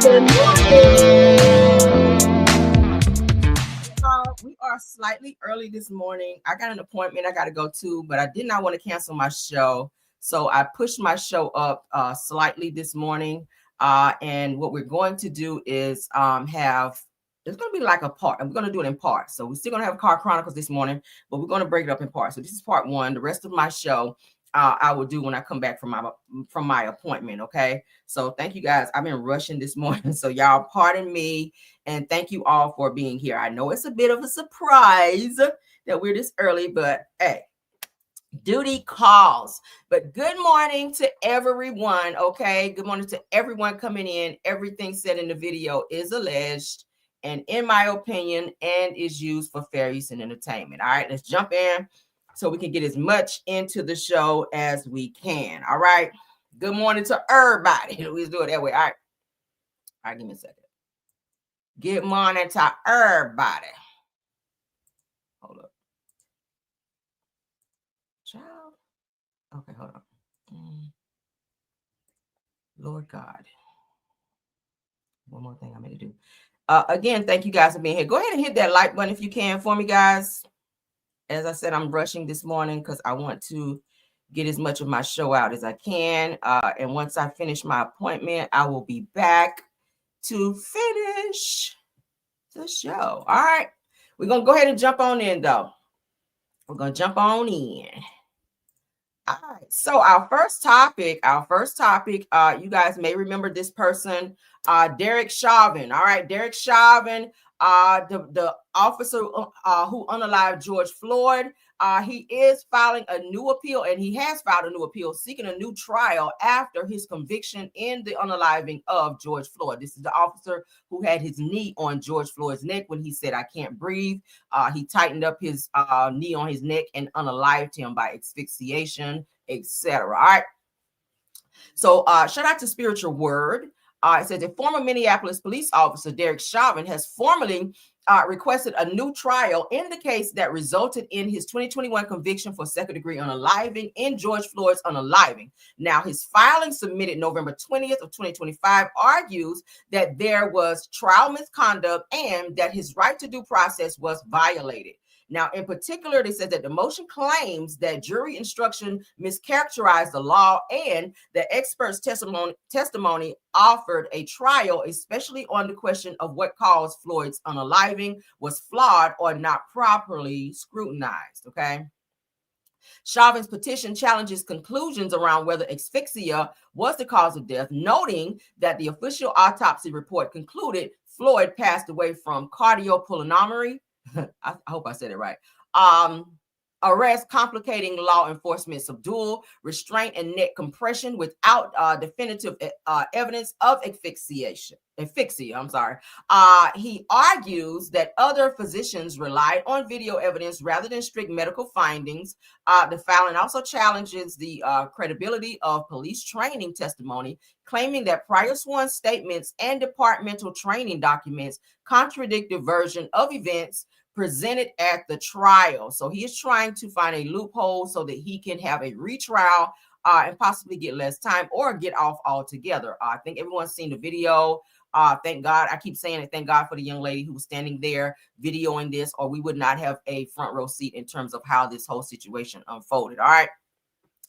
We are slightly early this morning. I got an appointment I got to go to, but I did not want to cancel my show. So I pushed my show up slightly this morning. And what we're going to do is have, it's going to be like a part. I'm going to do it in parts. So we're still going to have Car Chronicles this morning, but we're going to break it up in parts. So this is part one. The rest of my show I will do when I come back from my appointment. Okay. So thank you guys. I've been rushing this morning. So y'all pardon me. And thank you all for being here. I know it's a bit of a surprise that we're this early, but hey, duty calls. But good morning to everyone. Okay. Good morning to everyone coming in. Everything said in the video is alleged and in my opinion, and is used for fair use and entertainment. All right, let's jump in so we can get as much into the show as we can. All right. Good morning to everybody. Let's do it that way. All right. All right, give me a second. Good morning to everybody. Hold up. Child. Okay, hold on. Lord God. One more thing I'm going to do. Again, thank you guys for being here. Go ahead and hit that like button if you can for me, guys. As I said, I'm rushing this morning because I want to get as much of my show out as I can. And once I finish my appointment, I will be back to finish the show. All right. We're going to go ahead and jump on in, though. We're going to jump on in. All right. So our first topic, you guys may remember this person, Derek Chauvin. All right. Derek Chauvin, the officer who unalived George Floyd. He is filing a new appeal, and he has filed a new appeal seeking a new trial after his conviction in the unaliving of George Floyd. This is the officer who had his knee on George Floyd's neck when he said, "I can't breathe." He tightened up his knee on his neck and unalived him by asphyxiation, etc. All right. So shout out to Spiritual Word. It says a former Minneapolis police officer, Derek Chauvin, has formally requested a new trial in the case that resulted in his 2021 conviction for second-degree unaliving in George Floyd's unaliving. Now, his filing submitted November 20th of 2025 argues that there was trial misconduct and that his right to due process was violated. Now, in particular, they said that the motion claims that jury instruction mischaracterized the law and the expert's testimony offered a trial, especially on the question of what caused Floyd's unaliving, was flawed or not properly scrutinized. Okay. Chauvin's petition challenges conclusions around whether asphyxia was the cause of death, noting that the official autopsy report concluded Floyd passed away from cardiopulmonary. I hope I said it right. Arrest complicating law enforcement subdual, restraint, and neck compression without definitive evidence of asphyxia. He argues that other physicians relied on video evidence rather than strict medical findings. The filing also challenges the credibility of police training testimony, claiming that prior sworn statements and departmental training documents contradict the version of events presented at the trial. So he is trying to find a loophole so that he can have a retrial and possibly get less time or get off altogether. I think everyone's seen the video. Thank God. I keep saying it. Thank God for the young lady who was standing there videoing this, or we would not have a front row seat in terms of how this whole situation unfolded. All right.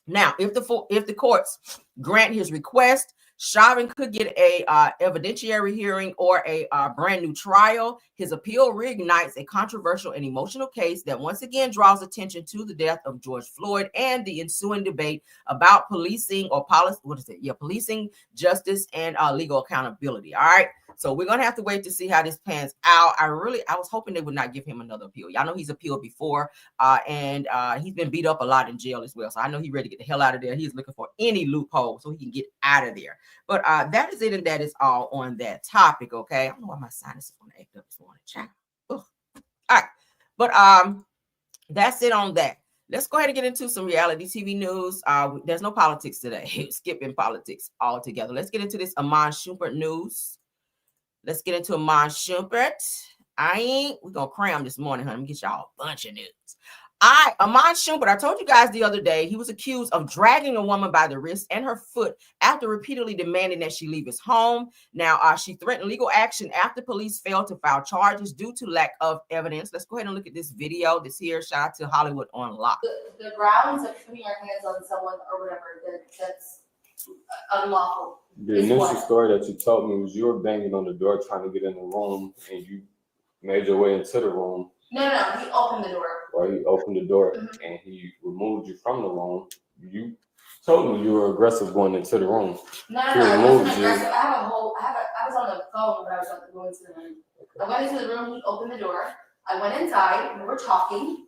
Now, if the courts grant his request, Chauvin could get a evidentiary hearing or a brand new trial. His appeal reignites a controversial and emotional case that once again draws attention to the death of George Floyd and the ensuing debate about policing or policy. What is it? Yeah, policing, justice, and legal accountability. All right. So we're gonna have to wait to see how this pans out. I was hoping they would not give him another appeal. Y'all know he's appealed before, and he's been beat up a lot in jail as well. So I know he's ready to get the hell out of there. He's looking for any loophole so he can get out of there. But that is it, and that is all on that topic. Okay, I don't know why my sinus is going to act up this morning. Child. All right, but that's it on that. Let's go ahead and get into some reality TV news. There's no politics today. Skipping politics altogether. Let's get into this Armon Shumpert news. Let's get into Armon Shumpert. We're going to cram this morning, honey. I'm going to get y'all a bunch of news. Armon Schumpert, I told you guys the other day, he was accused of dragging a woman by the wrist and her foot after repeatedly demanding that she leave his home. Now, she threatened legal action after police failed to file charges due to lack of evidence. Let's go ahead and look at this video. This here, shout out to Hollywood on Lock. The grounds of putting your hands on someone or whatever, that's unlawful. The initial story that you told me was you were banging on the door trying to get in the room, and you made your way into the room. No, he opened the door. Well, he opened the door and he removed you from the room. You told me you were aggressive going into the room. No, I wasn't aggressive. I was on the phone when I was going into the room. Okay. I went into the room, he opened the door. I went inside, we were talking.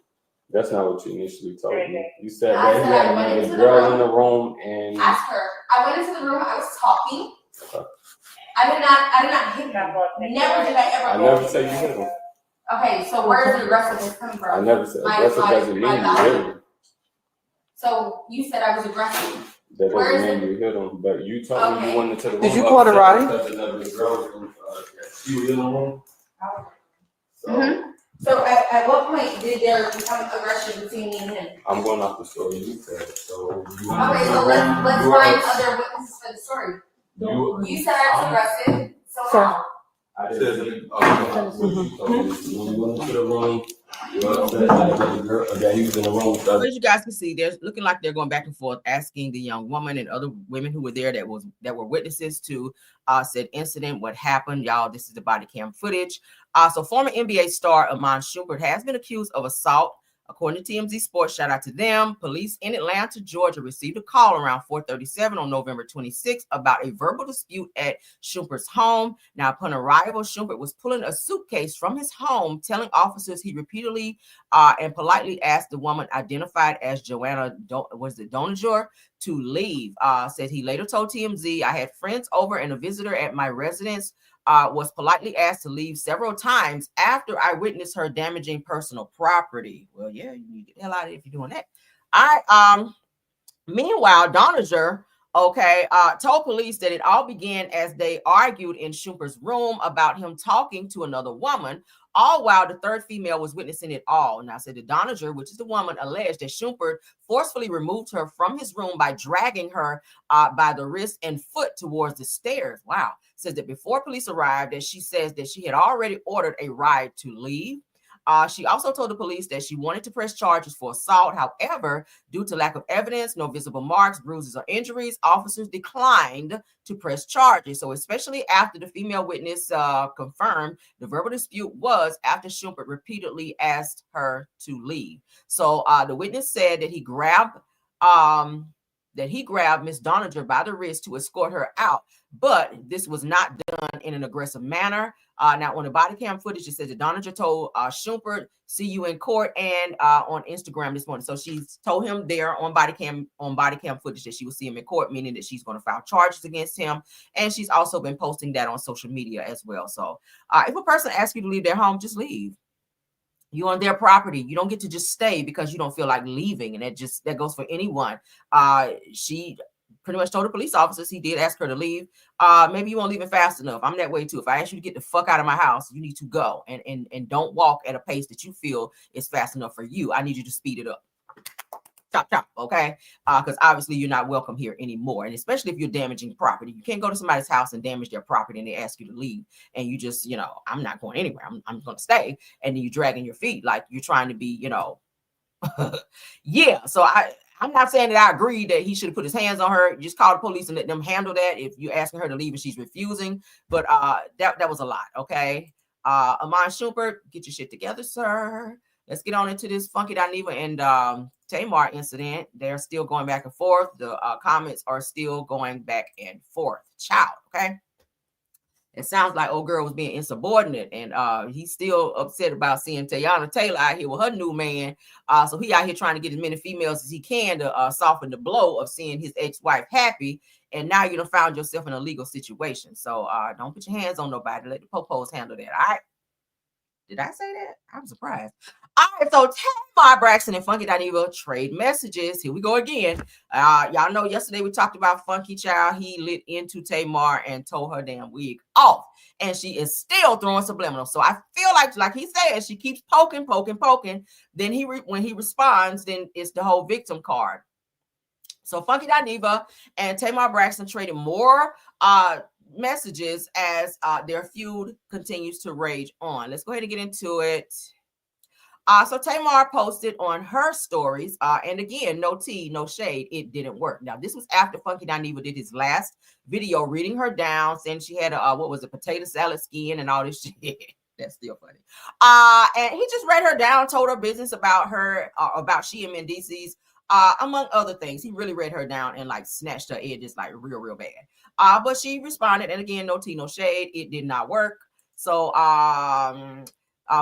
That's not what you initially told me. You said that he had another girl in the room and asked her. I went into the room, I was talking. Okay. I did not hit him. Never did I ever. I never said you hit him. Okay, so where is the aggressiveness coming from? I never said aggressive doesn't mean you hit him. So you said I was aggressive. That doesn't mean you hit him, but you told me you went into the room. Did you call the Roddy? She was in the room. So at what point did there become aggression between me and him? I'm going off the story you said. So okay, so let's find other witnesses for the story. You said I was aggressive, so how? I said, as you guys can see, there's looking like they're going back and forth, asking the young woman and other women who were there that were witnesses to said incident, what happened. Y'all, this is the body cam footage. So former NBA star Armon Schumpert has been accused of assault. According to TMZ Sports, shout out to them, police in Atlanta, Georgia received a call around 4:37 on November 26th about a verbal dispute at Schumpert's home. Now, upon arrival, Schumpert was pulling a suitcase from his home, telling officers he repeatedly and politely asked the woman identified as Joanna, Doninger, to leave. Said he later told TMZ, I had friends over and a visitor at my residence. Was politely asked to leave several times after I witnessed her damaging personal property. Well, yeah, you need to get the hell out of here if you're doing that. Meanwhile, Doninger, told police that it all began as they argued in Schumpert's room about him talking to another woman, all while the third female was witnessing it all. Now, said the Doninger, which is the woman, alleged that Schumpert forcefully removed her from his room by dragging her by the wrist and foot towards the stairs. Wow. Says that before police arrived, that she says that she had already ordered a ride to leave. She also told the police that she wanted to press charges for assault. However, due to lack of evidence, no visible marks, bruises, or injuries, officers declined to press charges. So especially after the female witness confirmed the verbal dispute was after Schumpert repeatedly asked her to leave. So the witness said that he grabbed Miss Doninger by the wrist to escort her out, but this was not done in an aggressive manner. Now, on the body cam footage, it says that Doninger told Schumpert, "See you in court," and on Instagram this morning. So she's told him there on body cam footage that she will see him in court, meaning that she's going to file charges against him. And she's also been posting that on social media as well. So if a person asks you to leave their home, just leave. You're on their property. You don't get to just stay because you don't feel like leaving. And that goes for anyone. She pretty much told the police officers he did ask her to leave. Maybe you won't leave it fast enough. I'm that way too. If I ask you to get the fuck out of my house, you need to go and don't walk at a pace that you feel is fast enough for you. I need you to speed it up. Chop, chop, okay? Because obviously you're not welcome here anymore. And especially if you're damaging property. You can't go to somebody's house and damage their property and they ask you to leave. And you just, I'm not going anywhere. I'm going to stay. And then you're dragging your feet like you're trying to be, yeah. So I'm not saying that I agree that he should have put his hands on her. Just call the police and let them handle that if you're asking her to leave and she's refusing. But that was a lot, okay? Armon Schumpert, get your shit together, sir. Let's get on into this Funky Dineva and Tamar incident. They're still going back and forth. The comments are still going back and forth. Child, okay? It sounds like old girl was being insubordinate, and he's still upset about seeing Teyana Taylor out here with her new man. So he out here trying to get as many females as he can to soften the blow of seeing his ex-wife happy. And now you done found yourself in a legal situation. So don't put your hands on nobody. Let the popos handle that, all right? Did I say that? I'm surprised. All right, so Tamar Braxton and Funky Dineva trade messages. Here we go again. Y'all know yesterday we talked about Funky Child. He lit into Tamar and told her damn wig off. And she is still throwing subliminal. So I feel like he said, she keeps poking. Then when he responds, then it's the whole victim card. So Funky Dineva and Tamar Braxton traded more messages as their feud continues to rage on. Let's go ahead and get into it. So Tamar posted on her stories, and again, no tea, no shade. It didn't work. Now, this was after Funky Dineva did his last video, reading her down, saying she had a potato salad skin and all this shit. That's still funny. And he just read her down, told her business about her, about she and Mendices, among other things. He really read her down and like snatched her edges like real bad. But she responded, and again, no tea, no shade. It did not work. So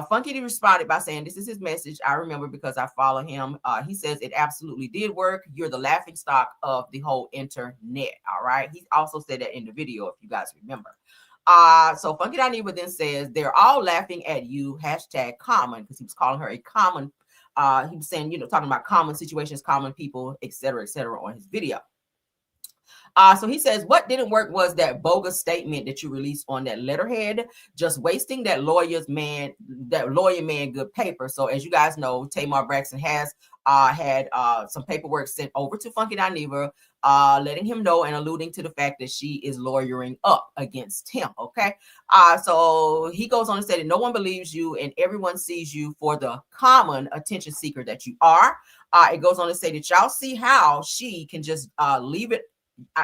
Funky responded by saying, this is his message. I remember because I follow him. He says it absolutely did work. You're the laughing stock of the whole internet. All right. He also said that in the video, if you guys remember. So Funky Dineva then says they're all laughing at you. #common, because he was calling her a common. He was saying, talking about common situations, common people, etc., on his video. So he says, what didn't work was that bogus statement that you released on that letterhead, just wasting that lawyer man good paper. So as you guys know, Tamar Braxton has had some paperwork sent over to Funky Dineva, letting him know and alluding to the fact that she is lawyering up against him. Okay. So he goes on to say that no one believes you and everyone sees you for the common attention seeker that you are. It goes on to say that y'all see how she can just leave it.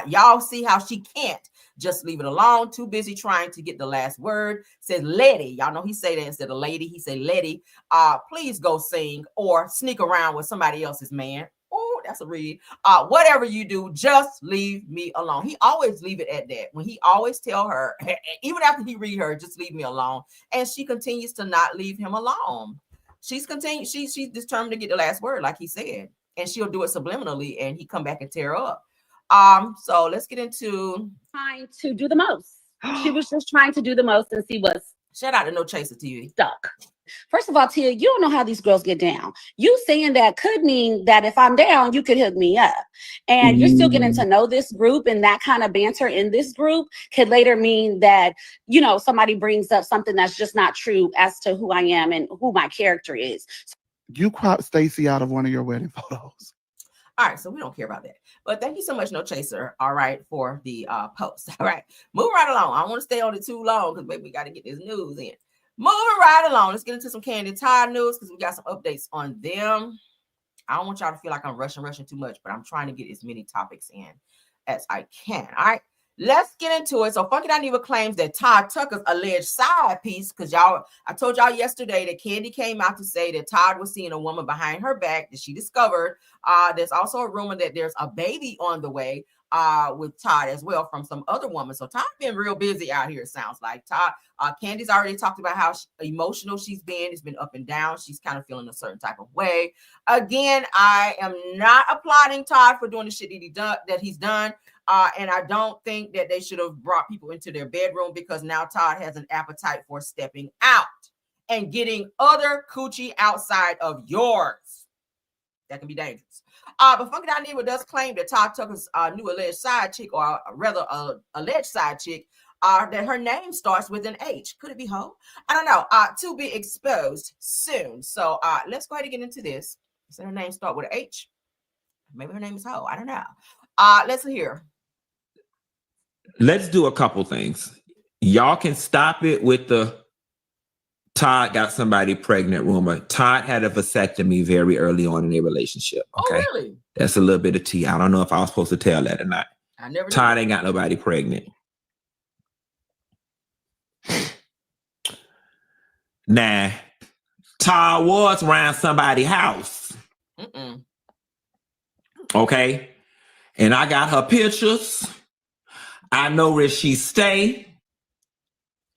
Y'all see how she can't just leave it alone. Too busy trying to get the last word. Says Letty. Y'all know he say that instead of lady. He say Letty. Please go sing or sneak around with somebody else's man. Oh, that's a read. Whatever you do, just leave me alone. He always leave it at that. When he always tell her, even after he read her, just leave me alone. And she continues to not leave him alone. She's determined to get the last word, like he said. And she'll do it subliminally, and he come back and tear her up. So let's get into trying to do the most. She was just trying to do the most and see what's shout out to No Chaser TV. Stuck. First of all, Tia, you don't know how these girls get down. You saying that could mean that if I'm down, you could hook me up. And you're still getting to know this group, and that kind of banter in this group could later mean that, somebody brings up something that's just not true as to who I am and who my character is. You cropped Stacey out of one of your wedding photos. All right, so we don't care about that. But thank you so much, No Chaser, all right, for the post. All right, moving right along. I don't want to stay on it too long because maybe we got to get this news in. Moving right along. Let's get into some Candy Todd news because we got some updates on them. I don't want y'all to feel like I'm rushing too much, but I'm trying to get as many topics in as I can. All right, let's get into it. So Funky Dineva claims that Todd Tucker's alleged side piece, because I told y'all yesterday that Candy came out to say that Todd was seeing a woman behind her back that she discovered. There's also a rumor that there's a baby on the way with Todd as well from some other woman. So Todd been real busy out here, it sounds like. Todd, Candy's already talked about how emotional she's been. It's been up and down. She's kind of feeling a certain type of way. Again, I am not applauding Todd for doing the shit that he's done. And I don't think that they should have brought people into their bedroom, because now Todd has an appetite for stepping out and getting other coochie outside of yours. That can be dangerous. But Funky Dineva does claim that Todd Tucker's new alleged side chick, or rather alleged side chick, that her name starts with an H. Could it be Ho? I don't know. To be exposed soon. So let's go ahead and get into this. So her name start with an H. Maybe her name is Ho. I don't know. Let's hear. Let's do a couple things. Y'all can stop it with the Todd got somebody pregnant rumor. Todd had a vasectomy very early on in their relationship. Okay. Oh, really? That's a little bit of tea. I don't know if I was supposed to tell that or not. I never did. Todd ain't got nobody pregnant. Nah, Todd was around somebody's house. Okay. And I got her pictures. I know where she stay.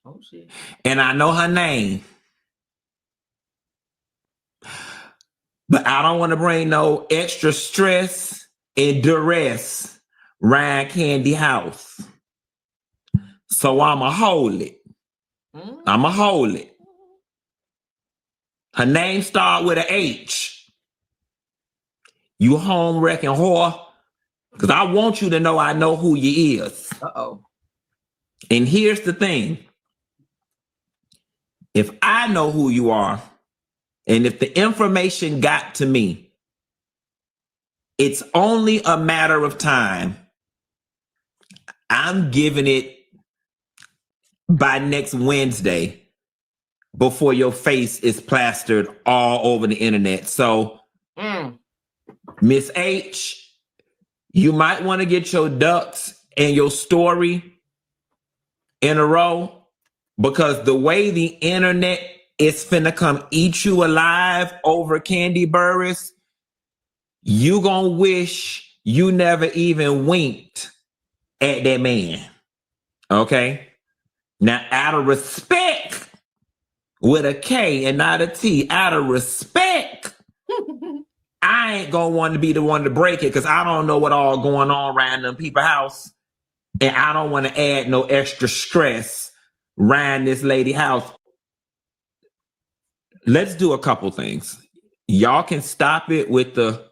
Oh, shit. And I know her name. But I don't want to bring no extra stress and duress around Candy house. So I'ma hold it. I'ma hold it. Her name start with a H. You home wrecking whore. Because I want you to know I know who you is. Uh-oh. And here's the thing. If I know who you are, and if the information got to me, it's only a matter of time. I'm giving it by next Wednesday before your face is plastered all over the internet. So, Miss H, you might want to get your ducks and your story in a row, because the way the internet is finna come eat you alive over Candy Burris, you gonna wish you never even winked at that man. Okay? Now, out of respect, with a K and not a T, out of respect, I ain't gonna want to be the one to break it, because I don't know what all going on around them people's house. And I don't want to add no extra stress around this lady house. Let's do a couple things. Y'all can stop it with the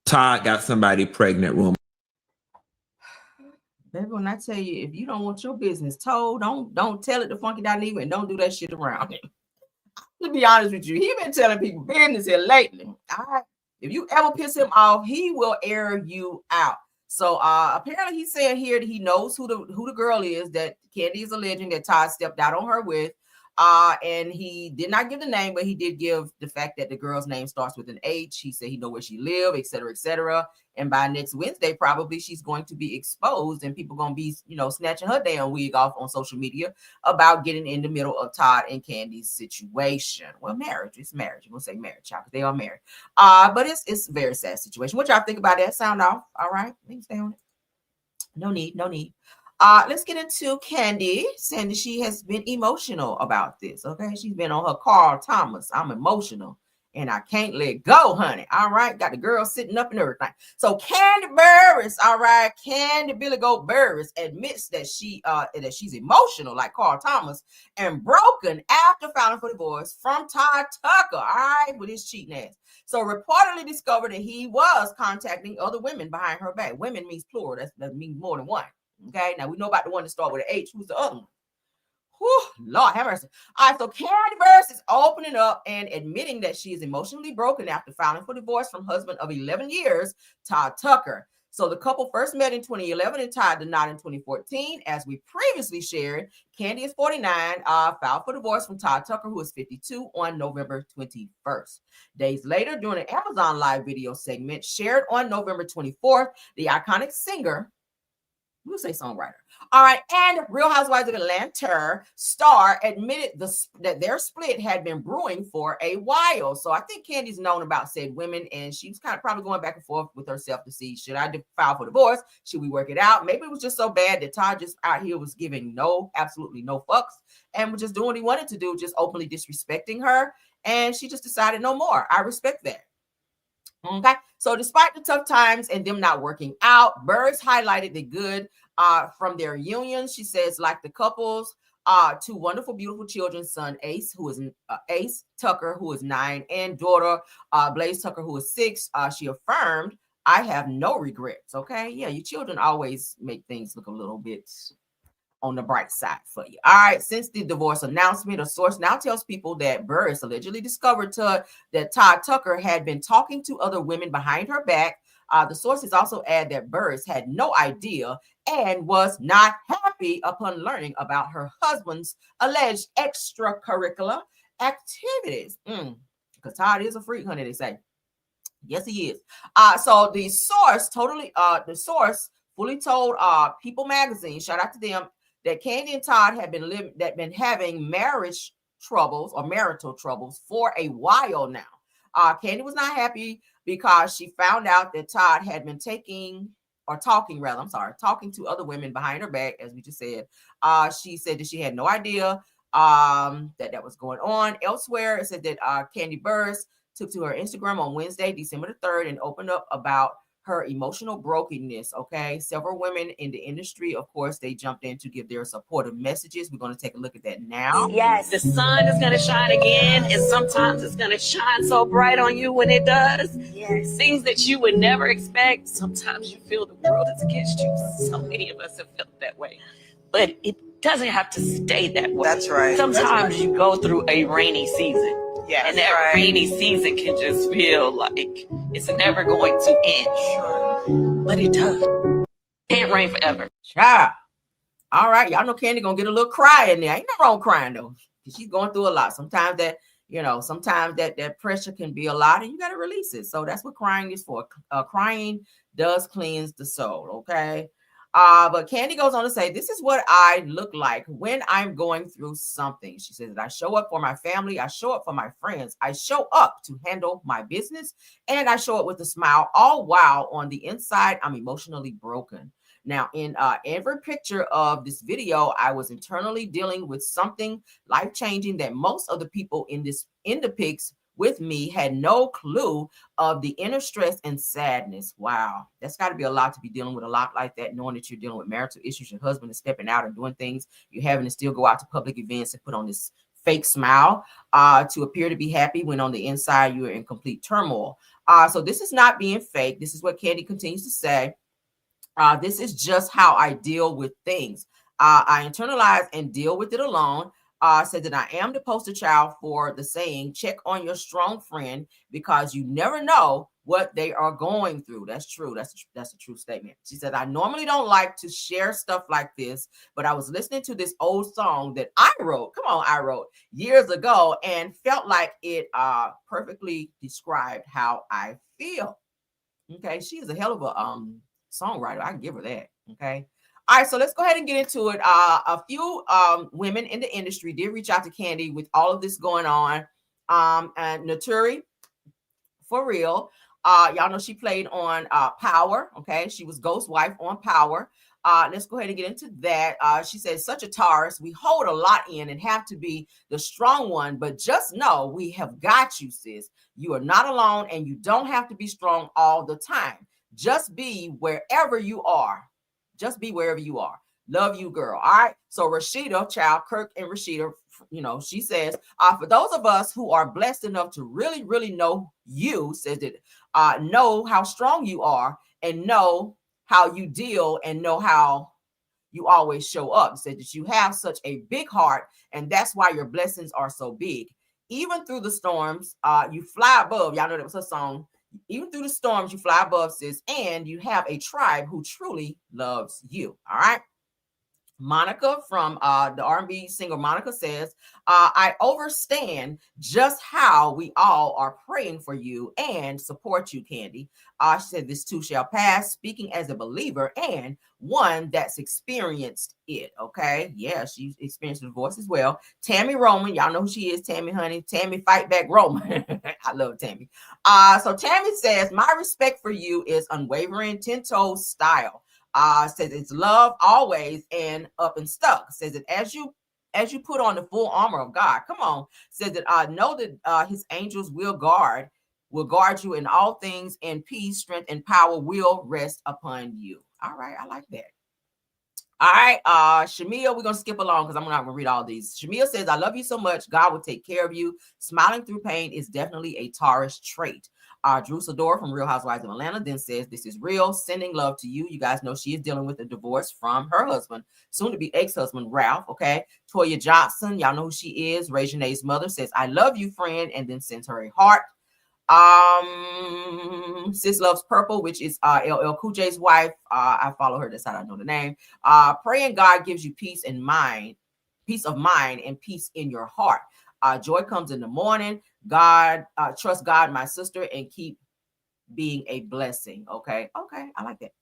Todd got somebody pregnant rumor. Baby, when I tell you, if you don't want your business told, don't tell it to Funky Dineva, and don't do that shit around him. To be honest with you, he been telling people business here lately. All right. If you ever piss him off, he will air you out. So apparently he's saying here that he knows who the girl is that Candy is alleging that Todd stepped out on her with. And he did not give the name, but he did give the fact that the girl's name starts with an H. He said he know where she live, et cetera, et cetera. And by next Wednesday, probably she's going to be exposed, and people going to be, snatching her damn wig off on social media about getting in the middle of Todd and Candy's situation. Well, marriage, it's marriage. We'll say marriage, y'all, because they are married. But it's a very sad situation. What y'all think about that? Sound off? All right, we can stay on it. No need. Let's get into Candy, saying that she has been emotional about this. Okay, she's been on her Carl Thomas. I'm emotional and I can't let go, honey. All right, got the girl sitting up and everything. So Candy Burris, all right, Candy Billy Goat Burris admits that she's emotional like Carl Thomas and broken after filing for divorce from Todd Tucker. All right, with his cheating ass. So reportedly discovered that he was contacting other women behind her back. Women means plural. That means more than one. Okay, now we know about the one that started with an H. Who's the other one? Whew, Lord have mercy. All right, so Candy Burris is opening up and admitting that she is emotionally broken after filing for divorce from husband of 11 years, Todd Tucker. So the couple first met in 2011 and tied the knot in 2014. As we previously shared, Candy is 49, filed for divorce from Todd Tucker, who is 52, on November 21st. Days later, during an Amazon Live video segment shared on November 24th, the iconic singer, we'll say songwriter, all right, and Real Housewives of Atlanta star admitted that their split had been brewing for a while. So I think Candy's known about said women, and she's kind of probably going back and forth with herself to see, should I file for divorce? Should we work it out? Maybe it was just so bad that Todd just out here was giving absolutely no fucks and was just doing what he wanted to do, just openly disrespecting her. And she just decided no more. I respect that. Okay, so despite the tough times and them not working out, Burris highlighted the good from their union. She says, like the couples, two wonderful, beautiful children, son Ace, who is Ace Tucker, who is 9, and daughter Blaze Tucker, who is 6. She affirmed, I have no regrets. Okay, yeah, your children always make things look a little bit on the bright side for you. All right, since the divorce announcement, a source now tells people that Burris allegedly discovered that Todd Tucker had been talking to other women behind her back. The sources also add that Burris had no idea and was not happy upon learning about her husband's alleged extracurricular activities. Because Todd is a freak, honey, they say. Yes, he is. So the source fully told People Magazine, shout out to them, that Candy and Todd had been having marriage troubles or marital troubles for a while now. Candy was not happy because she found out that Todd had been talking to other women behind her back, as we just said. She said that she had no idea that was going on. Elsewhere, it said that Candy Burris took to her Instagram on Wednesday, December the 3rd, and opened up about her emotional brokenness. Okay, several women in the industry, of course, they jumped in to give their supportive messages. We're going to take a look at that now. Yes, the sun is going to shine again, and sometimes it's going to shine so bright on you when it does. Yes, things that you would never expect. Sometimes you feel the world is against you. So many of us have felt that way, but it doesn't have to stay that way. That's right. Sometimes you go through a rainy season. Yes, and that rainy season can just feel like it's never going to end. But it does. Can't rain forever. Child. All right. Y'all know Candy gonna get a little cry in there. Ain't no wrong crying though. She's going through a lot. Sometimes that pressure can be a lot and you got to release it. So that's what crying is for. Crying does cleanse the soul. Okay. But Candy goes on to say, this is what I look like when I'm going through something. She says, I show up for my family. I show up for my friends. I show up to handle my business, and I show up with a smile, all while on the inside, I'm emotionally broken. Now, in every picture of this video, I was internally dealing with something life-changing that most of the people in the pics with me had no clue of, the inner stress and sadness. Wow, that's got to be a lot to be dealing with a lot like that, knowing that you're dealing with marital issues, your husband is stepping out and doing things, you're having to still go out to public events and put on this fake smile to appear to be happy when on the inside you're in complete turmoil. So this is not being fake. This is what Candy continues to say. This is just how I deal with things. I internalize and deal with it alone. Said that I am the poster child for the saying, check on your strong friend, because you never know what they are going through. That's true. That's a true statement. She said, I normally don't like to share stuff like this, but I was listening to this old song that I wrote years ago and felt like it perfectly described how I feel. Okay. She is a hell of a songwriter. I can give her that. Okay. All right, so let's go ahead and get into it. A few women in the industry did reach out to Candy with all of this going on. And Naturi, for real, y'all know she played on Power. Okay, she was Ghost Wife on Power. Let's go ahead and get into that. She says, such a Taurus, we hold a lot in and have to be the strong one, but just know we have got you, sis. You are not alone, and you don't have to be strong all the time. Just be wherever you are. Just be wherever you are. Love you, girl. All right. So Rashida, child, Kirk and Rashida, she says, for those of us who are blessed enough to really, really know you, says that know how strong you are and know how you deal and know how you always show up. Said that you have such a big heart, and that's why your blessings are so big. Even through the storms, you fly above. Y'all know that was her song. Even through the storms, you fly above, sis, and you have a tribe who truly loves you. All right. Monica from the R&B singer Monica says, I understand just how we all are praying for you and support you, Candy. She said, this too shall pass, speaking as a believer and one that's experienced it. Okay. Yeah, she's experienced the divorce as well. Tammy Roman, y'all know who she is, Tammy, honey. Tammy Fight Back Roman. I love Tammy. So Tammy says, my respect for you is unwavering, 10-toe style. Says it's love always and up and stuck. Says that as you put on the full armor of God, come on. Says that know that his angels will guard you in all things, and peace, strength, and power will rest upon you. All right, I like that. All right, Shamia, we're gonna skip along because I'm not gonna read all these. Shamia says, I love you so much. God will take care of you. Smiling through pain is definitely a Taurus trait. Drew Sador from Real Housewives of Atlanta then says, this is real, sending love to you. You guys know she is dealing with a divorce from her husband, soon to be ex-husband, Ralph. Okay. Toya Johnson, y'all know who she is. Reginae's mother says, I love you, friend, and then sends her a heart. Sis Loves Purple, which is LL Cool J's wife. I follow her. That's how I know the name. Praying God gives you peace of mind, and peace in your heart. Joy comes in the morning. God, trust God, my sister, and keep being a blessing. Okay. I like that.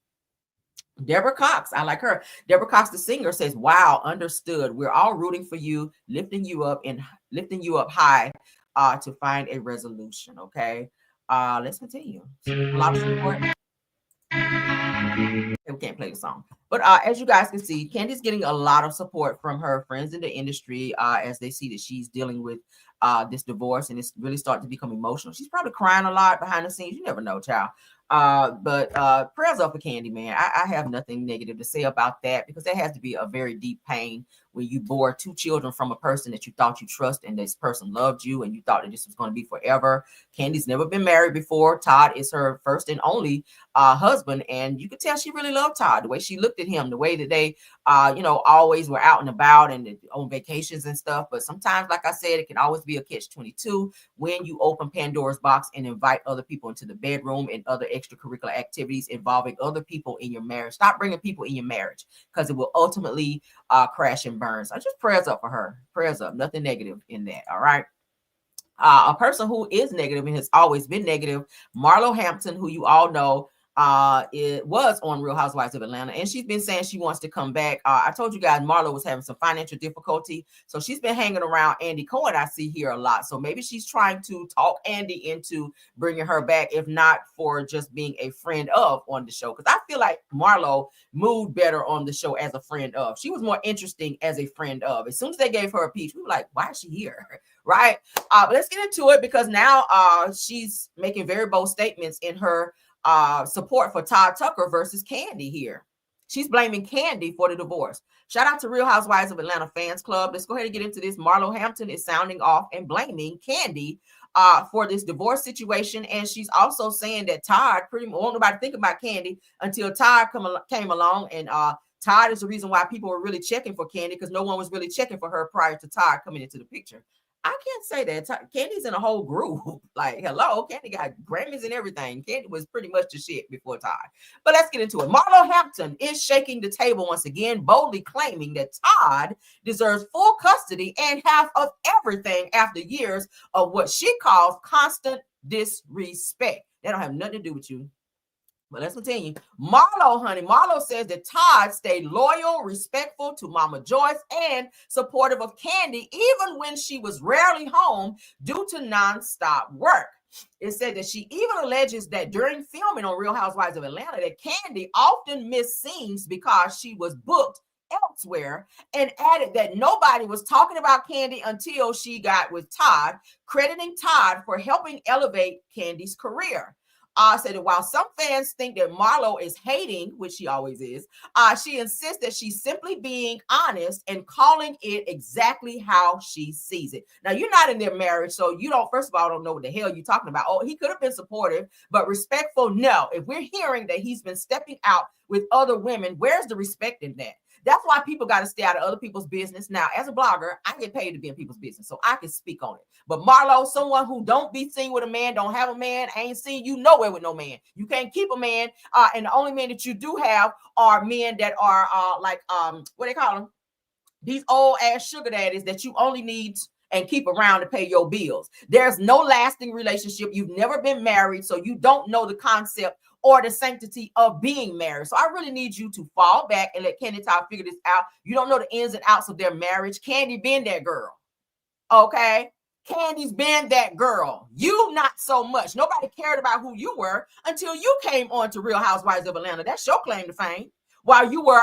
Deborah Cox, I like her. Deborah Cox, the singer, says, wow, understood. We're all rooting for you, lifting you up high to find a resolution. Okay. Let's continue. A lot of support. We can't play the song, but as you guys can see, Candy's getting a lot of support from her friends in the industry as they see that she's dealing with this divorce, and it's really starting to become emotional. She's probably crying a lot behind the scenes. You never know, child. But prayers up for Candy, man. I have nothing negative to say about that, because there has to be a very deep pain when you bore 2 children from a person that you thought you trust, and this person loved you, and you thought that this was going to be forever. Candy's never been married before. Todd is her first and only husband, and you could tell she really loved Todd. The way she looked at him, the way that they always were out and about and on vacations and stuff. But sometimes, like I said, it can always be a catch-22 when you open Pandora's box and invite other people into the bedroom and other extracurricular activities involving other people in your marriage. Stop bringing people in your marriage, because it will ultimately crash and burn. So just prayers up for her. Prayers up. Nothing negative in that. All right. A person who is negative and has always been negative, Marlo Hampton, who you all know, it was on Real Housewives of Atlanta, and she's been saying she wants to come back. I told you guys Marlo was having some financial difficulty, so she's been hanging around Andy Cohen. I see here a lot, so maybe she's trying to talk Andy into bringing her back, if not for just being a friend of on the show, because I feel like Marlo moved better on the show as a friend of. She was more interesting as a friend of. As soon as they gave her a piece, we were like, why is she here? Right? But let's get into it, because now she's making very bold statements in her support for Todd Tucker versus Candy here. She's blaming Candy for the divorce. Shout out to Real Housewives of Atlanta Fans Club. Let's go ahead and get into this. Marlo Hampton is sounding off and blaming Candy for this divorce situation. And she's also saying that Todd pretty much won't nobody think about Candy until Todd came along. And Todd is the reason why people were really checking for Candy, because no one was really checking for her prior to Todd coming into the picture. I can't say that. Candy's in a whole group. Like, hello, Candy got Grammys and everything. Candy was pretty much the shit before Todd. But let's get into it. Marlo Hampton is shaking the table once again, boldly claiming that Todd deserves full custody and half of everything after years of what she calls constant disrespect. That don't have nothing to do with you. But let's continue. Marlo, honey, Marlo says that Todd stayed loyal, respectful to Mama Joyce, and supportive of Candy, even when she was rarely home due to nonstop work. It said that she even alleges that during filming on Real Housewives of Atlanta, that Candy often missed scenes because she was booked elsewhere, and added that nobody was talking about Candy until she got with Todd, crediting Todd for helping elevate Candy's career. Said that while some fans think that Marlo is hating, which she always is, she insists that she's simply being honest and calling it exactly how she sees it. Now, you're not in their marriage, so you don't, first of all, don't know what the hell you're talking about. Oh, he could have been supportive, but respectful, no. If we're hearing that he's been stepping out with other women, where's the respect in that? That's why people got to stay out of other people's business. Now, as a blogger, I get paid to be in people's business, so I can speak on it. But Marlo, someone who don't be seen with a man, don't have a man, ain't seen you nowhere with no man. You can't keep a man, and the only men that you do have are men that are what they call them? These old ass sugar daddies that you only need and keep around to pay your bills. There's no lasting relationship. You've never been married, so you don't know the concept or the sanctity of being married. So I really need you to fall back and let Candy Todd figure this out. You don't know the ins and outs of their marriage. Candy been that girl. Okay? Candy's been that girl. You not so much. Nobody cared about who you were until you came on to Real Housewives of Atlanta. That's your claim to fame. While you were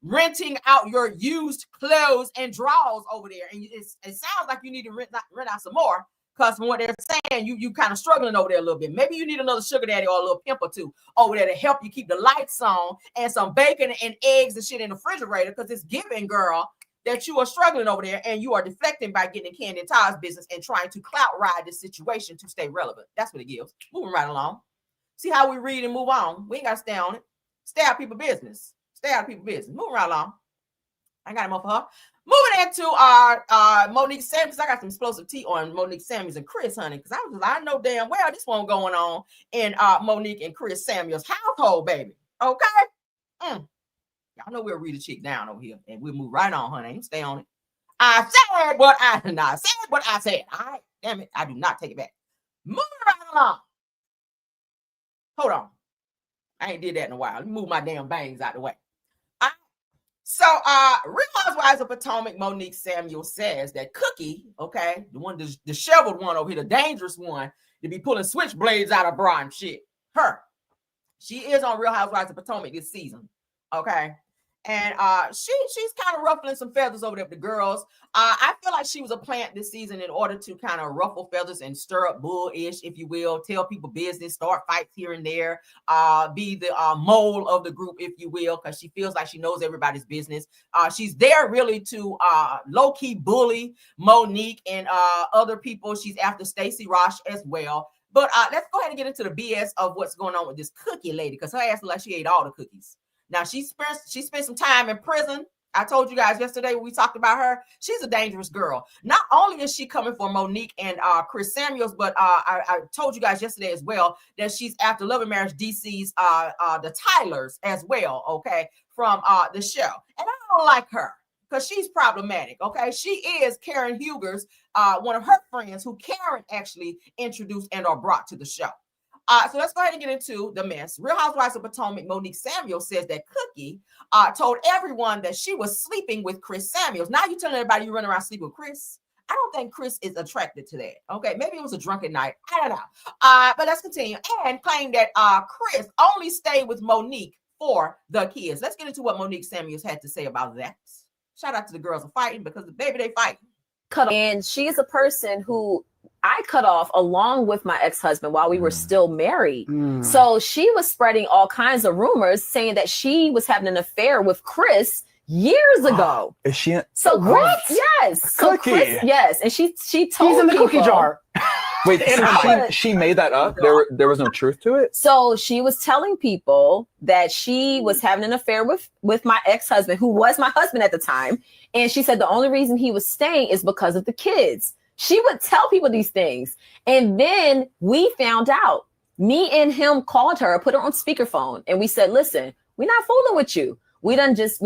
renting out your used clothes and drawers over there. And it sounds like you need to rent out some more. Because from what they're saying, you kind of struggling over there a little bit. Maybe you need another sugar daddy or a little pimp or two over there to help you keep the lights on and some bacon and eggs and shit in the refrigerator, because it's giving, girl, that you are struggling over there and you are deflecting by getting in Candy and Todd's business and trying to clout ride this situation to stay relevant. That's what it gives. Moving right along. See how we read and move on. We ain't got to stay on it. Stay out of people's business. Stay out of people's business. Moving right along. I got him up for her. Moving into Monique Samuels. I got some explosive tea on Monique Samuels and Chris, honey, because I know damn well this one going on in Monique and Chris Samuels' household, baby. Okay? Y'all know we'll read a chick down over here, and we'll move right on, honey. Ain't stay on it. I said what I said. All right, damn it. I do not take it back. Moving right along. Hold on. I ain't did that in a while. Let me move my damn bangs out the way. So, Real Housewives of Potomac, Monique Samuels says that Cookie, okay, the one, the disheveled one over here, the dangerous one, to be pulling switchblades out of bra and shit. She is on Real Housewives of Potomac this season, okay? And she's kind of ruffling some feathers over there with the girls. I feel like she was a plant this season in order to kind of ruffle feathers and stir up bullish, if you will, tell people business, start fights here and there, be the mole of the group, if you will, because she feels like she knows everybody's business. She's there really to low-key bully Monique and other people. She's after Stacey Rosh as well. But let's go ahead and get into the BS of what's going on with this cookie lady, because her ass looks like she ate all the cookies. Now, she spent some time in prison. I told you guys yesterday when we talked about her, she's a dangerous girl. Not only is she coming for Monique and Chris Samuels, but I told you guys yesterday as well that she's after Love and Marriage DC's the Tylers as well, okay, from the show. And I don't like her because she's problematic, okay? She is Karen Huger's, one of her friends who Karen actually introduced and or brought to the show. So let's go ahead and get into the mess. Real Housewives of Potomac, Monique Samuels says that Cookie told everyone that she was sleeping with Chris Samuels. Now you're telling everybody you run around sleeping with Chris. I don't think Chris is attracted to that. Okay, maybe it was a drunken night. I don't know. But let's continue. And claim that Chris only stayed with Monique for the kids. Let's get into what Monique Samuels had to say about that. Shout out to the girls who are fighting because the baby they fighting. And she is a person who I cut off along with my ex-husband while we were still married. So she was spreading all kinds of rumors saying that she was having an affair with Chris years ago. Is she? So What? yes. So Cookie. Chris, yes. And she told He's in the cookie people- jar. Wait, she made that up? There was no truth to it? So she was telling people that she was having an affair with my ex-husband, who was my husband at the time. And she said the only reason he was staying is because of the kids. She would tell people these things. And then we found out. Me and him called her, put her on speakerphone, and we said, listen, we're not fooling with you. We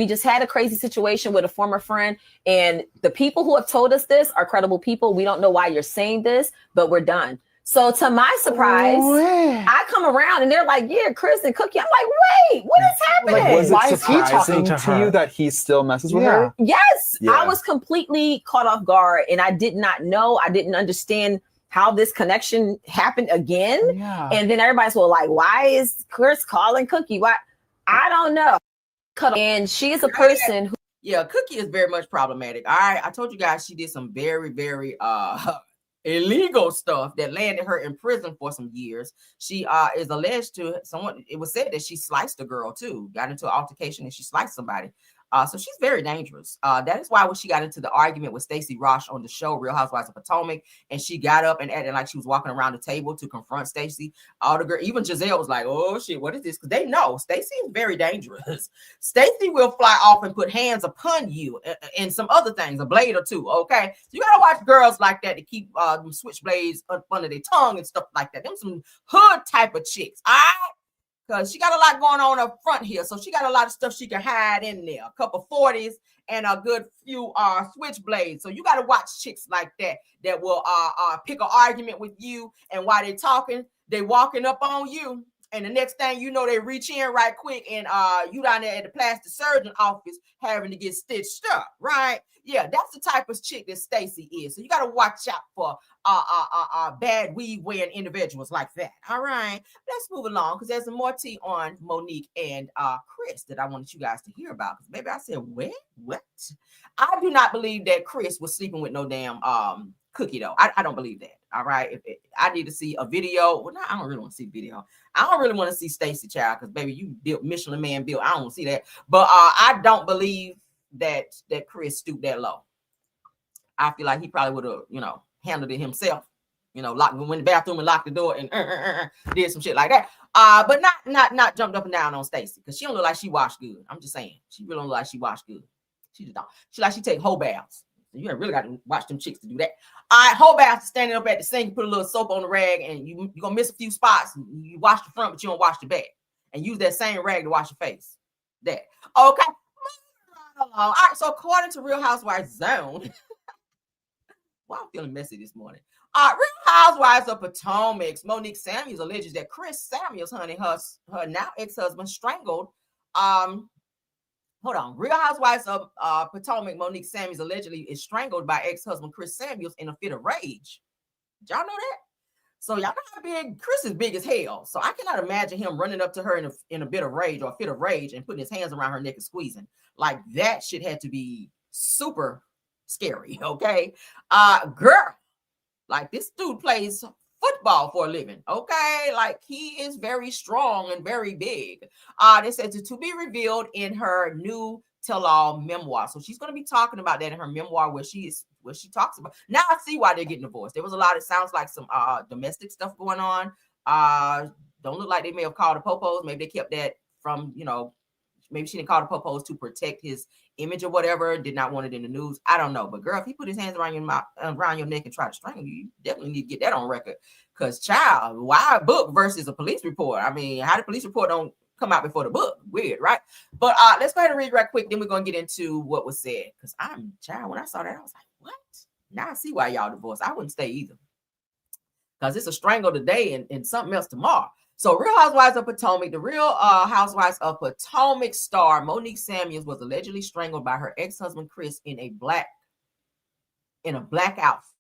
just had a crazy situation with a former friend, and the people who have told us this are credible people. We don't know why you're saying this, but we're done. So to my surprise, I come around and they're like, yeah, Chris and Cookie. I'm like, wait, what is happening? Like, was Why it is he talking surprising to to her? you that he still messes with Yeah. her? Yes, Yeah. I was completely caught off guard, and I did not know. I didn't understand how this connection happened again. Yeah. And then everybody's like, why is Chris calling Cookie? Why? I don't know. And she is a person who. Yeah, Cookie is very much problematic. All right, I told you guys she did some very, very illegal stuff that landed her in prison for some years. She is alleged to someone. It was said that she sliced a girl too. Got into an altercation and she sliced somebody. So she's very dangerous. That is why when she got into the argument with Stacey Rosh on the show Real Housewives of Potomac, and she got up and acted like she was walking around the table to confront Stacey, all the girl, even Giselle was like, "Oh shit, what is this?" Because they know Stacey is very dangerous. Stacey will fly off and put hands upon you and some other things, a blade or two. Okay, so you gotta watch girls like that to keep them switchblades up under their tongue and stuff like that. Them some hood type of chicks. All right. Because she got a lot going on up front here. So she got a lot of stuff she can hide in there. A couple 40s and a good few switchblades. So you got to watch chicks like that will pick an argument with you. And while they're talking, they walking up on you. And the next thing you know, they reach in right quick. And you down there at the plastic surgeon office having to get stitched up, right? Yeah, that's the type of chick that Stacey is. So you got to watch out for bad weed wearing individuals like that. All right, let's move along because there's some more tea on Monique and Chris that I wanted you guys to hear about. Because maybe I said, what? I do not believe that Chris was sleeping with no damn Cookie though. I don't believe that. All right, I need to see a video. Well, no, I don't really want to see video. I don't really want to see Stacey child because baby, you built Michelin Man built. I don't want to see that. But I don't believe that Chris stooped that low. I feel like he probably would have, handled it himself. Went in the bathroom and locked the door and did some shit like that. But not jumped up and down on Stacey because she don't look like she washed good. I'm just saying, she really don't look like she washed good. She just don't. She take whole baths. You ain't really got to watch them chicks to do that. All right, whole baths standing up at the sink, put a little soap on the rag, and you're gonna miss a few spots. You wash the front, but you don't wash the back, and use that same rag to wash your face. That okay. All right, so according to Real Housewives Zone, well, I'm feeling messy this morning. Real Housewives of Potomac, Monique Samuels alleges that Chris Samuels, honey, her now ex-husband, strangled. Hold on. Real Housewives of Potomac, Monique Samuels allegedly is strangled by ex-husband Chris Samuels in a fit of rage. Did y'all know that? So y'all know how big Chris is, big as hell. So I cannot imagine him running up to her in a bit of rage or a fit of rage and putting his hands around her neck and squeezing. Like that shit had to be super scary. Okay. Girl, like this dude plays football for a living. Okay. Like he is very strong and very big. They said to be revealed in her new tell-all memoir. So she's going to be talking about that in her memoir where she talks about. Now I see why they're getting divorced. There was a lot, it sounds like some domestic stuff going on. Don't look like they may have called the popos. Maybe they kept that from, maybe she didn't call the popos to protect his image or whatever, did not want it in the news. I don't know. But girl, if he put his hands around your mouth, around your neck and try to strangle you, you definitely need to get that on record. Because child, why a book versus a police report? I mean, how the police report don't come out before the book? Weird, right? But let's go ahead and read right quick. Then we're going to get into what was said. Because when I saw that, I was like, what? Now I see why y'all divorced. I wouldn't stay either. Because it's a strangle today and something else tomorrow. So Real Housewives of Potomac, the Real Housewives of Potomac star Monique Samuels was allegedly strangled by her ex-husband Chris in a blackout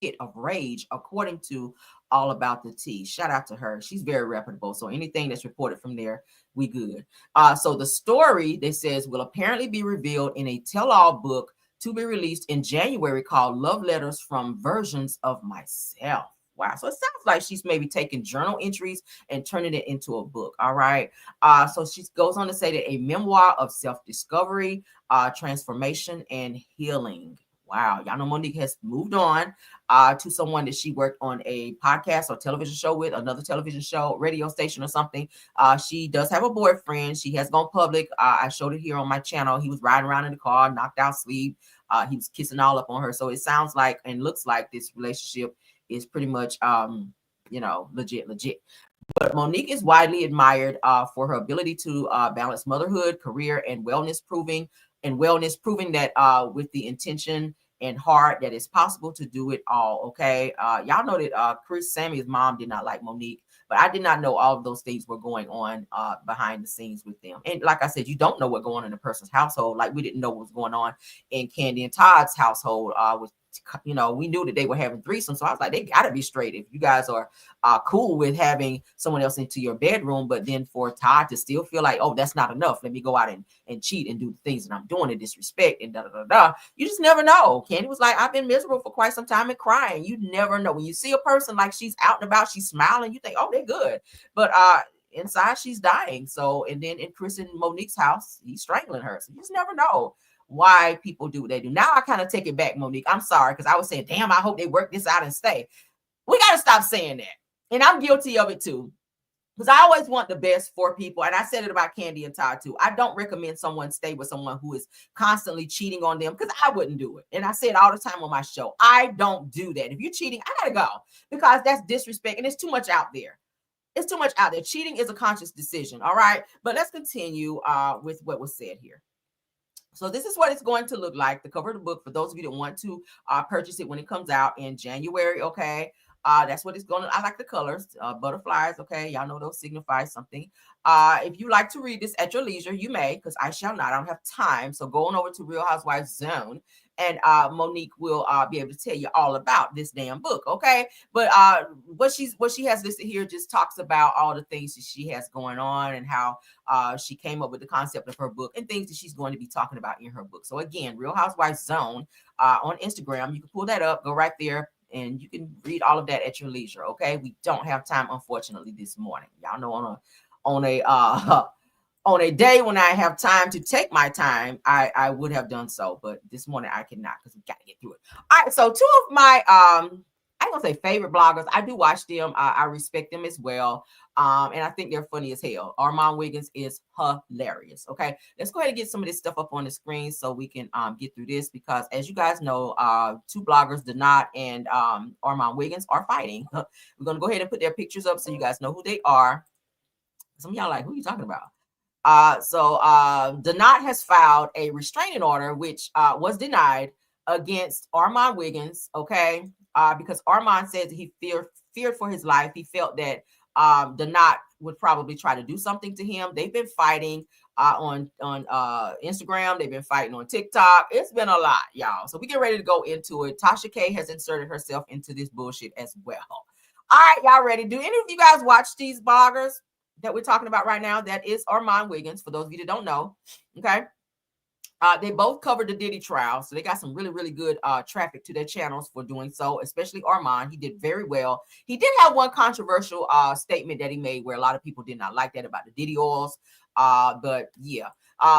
fit of rage, according to All About the Tea. Shout out to her. She's very reputable. So anything that's reported from there, we good. So the story, they says, will apparently be revealed in a tell-all book to be released in January called Love Letters from Versions of Myself. Wow. So it sounds like she's maybe taking journal entries and turning it into a book. All right. So she goes on to say that a memoir of self-discovery, transformation, and healing. Wow. Y'all know Monique has moved on to someone that she worked on a podcast or television show with, another television show, radio station or something. She does have a boyfriend. She has gone public. I showed it here on my channel. He was riding around in the car, knocked out sleep. He was kissing all up on her. So it sounds like and looks like this relationship is pretty much, legit. But Monique is widely admired for her ability to balance motherhood, career, and wellness, proving that with the intention and heart that it's possible to do it all. Okay. Y'all know that Chris Sammy's mom did not like Monique, but I did not know all of those things were going on behind the scenes with them. And like I said, you don't know what going on in a person's household. Like we didn't know what was going on in Candy and Todd's household with we knew that they were having threesomes. So I was like, they gotta be straight. If you guys are cool with having someone else into your bedroom, but then for Todd to still feel like, oh, that's not enough. Let me go out and cheat and do the things that I'm doing and disrespect and You just never know. Candy was like, I've been miserable for quite some time and crying. You never know. When you see a person like she's out and about, she's smiling, you think, oh, they're good. But inside she's dying. So, and then in Chris and Monique's house, he's strangling her. So you just never know why people do what they do. Now I kind of take it back, Monique. I'm sorry, because I was saying, damn, I hope they work this out and stay. We got to stop saying that. And I'm guilty of it too. Because I always want the best for people. And I said it about Candy and Todd too. I don't recommend someone stay with someone who is constantly cheating on them, because I wouldn't do it. And I say it all the time on my show. I don't do that. If you're cheating, I got to go, because that's disrespect and it's too much out there. It's too much out there. Cheating is a conscious decision. All right. But let's continue with what was said here. So this is what it's going to look like, the cover of the book, for those of you that want to purchase it when it comes out in January, okay? That's what it's going to, I like the colors, butterflies, okay? Y'all know those signify something. If you like to read this at your leisure, you may, because I shall not. I don't have time. So go on over to Real Housewives Zone, and Monique will be able to tell you all about this damn book, okay? But what she has listed here just talks about all the things that she has going on and how she came up with the concept of her book and things that she's going to be talking about in her book. So again, Real Housewives Zone on Instagram. You can pull that up, go right there, and you can read all of that at your leisure, okay? We don't have time, unfortunately, this morning. Y'all know on a day when I have time to take my time, I would have done so, but this morning I cannot, because we got to get through it. All right, so two of my I'm gonna say favorite bloggers. I do watch them. I respect them as well. And I think they're funny as hell. Armon Wiggins is hilarious. Okay, let's go ahead and get some of this stuff up on the screen so we can get through this, because as you guys know, two bloggers, Donat and Armon Wiggins, are fighting. We're gonna go ahead and put their pictures up so you guys know who they are. Some of y'all like, who are you talking about? So Donat has filed a restraining order, which was denied, against Armon Wiggins, okay? Because Armon says he feared for his life. He felt that Donat would probably try to do something to him. They've been fighting on Instagram. They've been fighting on TikTok. It's been a lot, y'all. So we get ready to go into it. Tasha K has inserted herself into this bullshit as well. All right, y'all ready? Do any of you guys watch these bloggers that we're talking about right now? That is Armon Wiggins, for those of you that don't know. Okay. They both covered the Diddy trial, so they got some really, really good traffic to their channels for doing so, especially Armon. He did very well. He did have one controversial statement that he made where a lot of people did not like that about the Diddy oils. But yeah.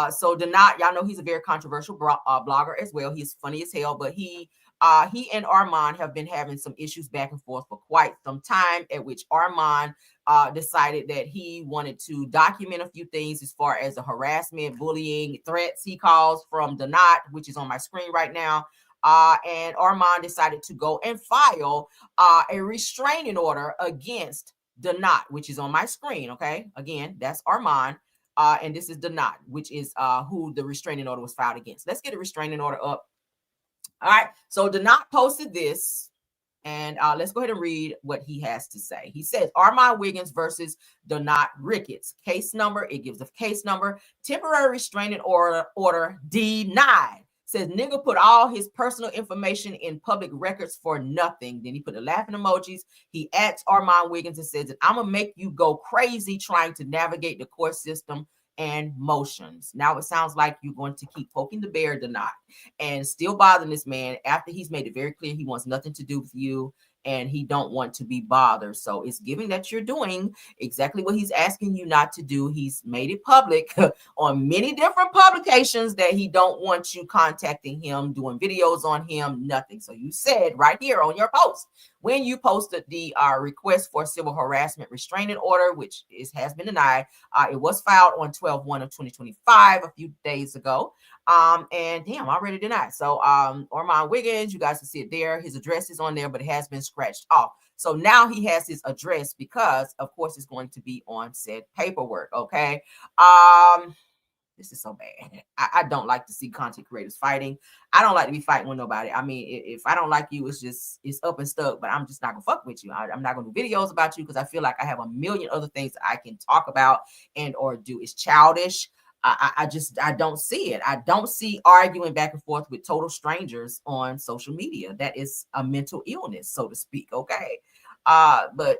So Donat, y'all know he's a very controversial blogger as well. He's funny as hell, but he and Armon have been having some issues back and forth for quite some time, at which Armon decided that he wanted to document a few things as far as the harassment, bullying, threats he calls from Donat, which is on my screen right now. And Armon decided to go and file a restraining order against Donat, which is on my screen. Okay, again, that's Armon. And this is Donat, which is who the restraining order was filed against. Let's get a restraining order up. All right, so Donat posted this, and let's go ahead and read what he has to say. He says, Armon Wiggins versus Donat Ricketts. Case number, it gives a case number. Temporary restraining order denied. Says, nigga put all his personal information in public records for nothing. Then he put the laughing emojis. He adds Armon Wiggins and says that I'm going to make you go crazy trying to navigate the court system and motions. Now it sounds like you're going to keep poking the bear, Donat, and still bothering this man after he's made it very clear he wants nothing to do with you and he don't want to be bothered. So it's giving that you're doing exactly what he's asking you not to do. He's made it public on many different publications that he don't want you contacting him, doing videos on him, nothing. So you said right here on your post, when you posted the request for civil harassment restraining order, which has been denied, it was filed on 12/1 of 2025, a few days ago. And damn, already denied. So Armon Wiggins, you guys can see it there. His address is on there, but it has been scratched off. So now he has his address because, of course, it's going to be on said paperwork. Okay. This is so bad. I don't like to see content creators fighting. I don't like to be fighting with nobody. I mean, if I don't like you, it's up and stuck, but I'm just not gonna fuck with you. I'm not gonna do videos about you because I feel like I have a million other things that I can talk about and or do. It's childish. I don't see it. I don't see arguing back and forth with total strangers on social media. That is a mental illness, so to speak. Okay. But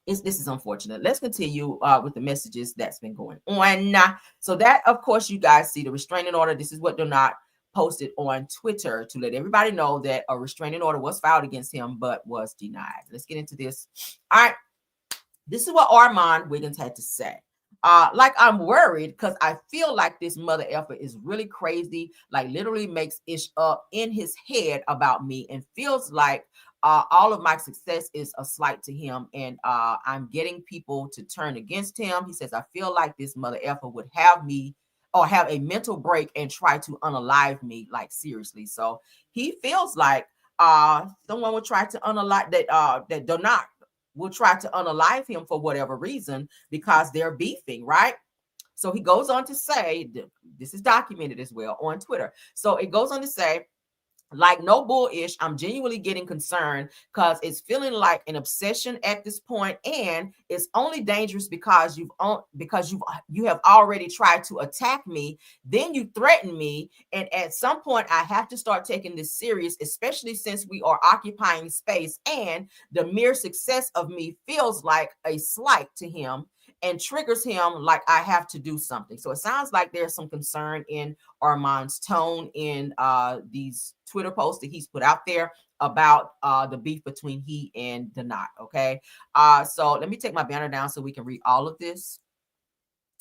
this is unfortunate. Let's continue with the messages that's been going on. So that, of course, you guys see the restraining order. This is what Donat posted on Twitter to let everybody know that a restraining order was filed against him, but was denied. Let's get into this. All right. This is what Armon Wiggins had to say. Like, I'm worried because I feel like this mother effer is really crazy, like literally makes ish up in his head about me and feels like all of my success is a slight to him, and I'm getting people to turn against him. He says, I feel like this mother effer would have me or have a mental break and try to unalive me, like seriously. So he feels like someone would try to unalive that Donat will try to unalive him for whatever reason because they're beefing, right? So he goes on to say, this is documented as well on Twitter. So it goes on to say, like, no bullish, I'm genuinely getting concerned because it's feeling like an obsession at this point, and it's only dangerous because you have already tried to attack me, then you threaten me, and at some point I have to start taking this serious, especially since we are occupying space, and the mere success of me feels like a slight to him and triggers him like I have to do something. So it sounds like there's some concern in Armon's tone in these Twitter posts that he's put out there about the beef between he and Donat. Okay. So let me take my banner down so we can read all of this.